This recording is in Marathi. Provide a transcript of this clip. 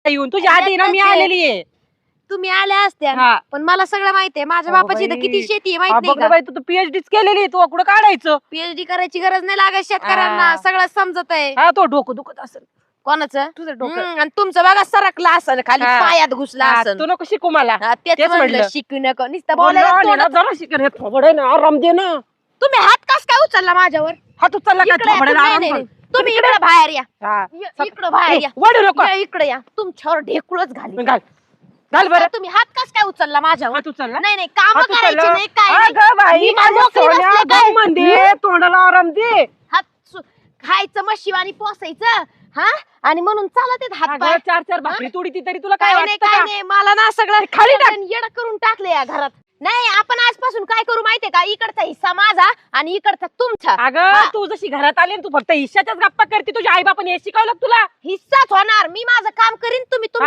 येऊन तुझ्या आधी ना मी आलेली आहे. तुम्ही आल्या असत्या हा. पण मला सगळं माहितीये माझ्या अगं बापाची इथं बाई. किती शेती आहे हा, माहित बघ नाही ना का बाई तू पीएचडी केलेली तू कुठं काढायचं. पीएचडी करायची गरज नाही लागत शेतकऱ्यांना हा. सगळं समजत आहे हा तो डोकं दुखत असेल कोणाचं तुझं डोकं. आणि तुमचं बघा सरकला असन खाली हा. पायात घुसला हा, असन तू नको शिकू मला. तेच तेच म्हणलं म्हणलं. शिकू नको नुसतं बोलायला बोलायला आली ना, तोंडात- जरा शिकन हे थोबड आहे ना आराम दे ना. तुम्ही हात कस काय उचलला माझ्यावर हा तू चालला काय इकडे या, थोबडायला नाही, आराम नाही, कर. नाही. तुम्ही इकडे बाहेर या हा. इकडे बाहेर या वडू नको या इकडे या तुमच्यावर ढेकुळच घाली घाल घाल बरं. तुम्ही हात कस काय उचलला माझ्यावर हा, तू चालला नाही नाही काम हा, तू करायची चालला. नाही काय नाही. अगं बाई मी माझ्या मोकळी सोन्या, बसले काय? गं म्हणते तोंडाला आराम दे. हात खायचं मशिवानी पोसायचं हा आणि म्हणून चालत आहेत हात पाय अगं, चार चार भाकरी तोडीती तरी तुला काय काय नाही वाटतं काय का? नाही मला ना सगळं खाली टाक. येडं करून टाकले या घरात नाही आपण आजपासून काय करू माहितीये का इकडचा हिस्सा माझा आणि इकडचा तुमचा अगं तू जशी घरात आली ना, तू फक्त हिश्श्याच्याच गप्पा करते. तुझ्या आई बापाने हे शिकवलं का तुला? हिस्साच होणार मी माझं काम करीन तुम्ही तुमचं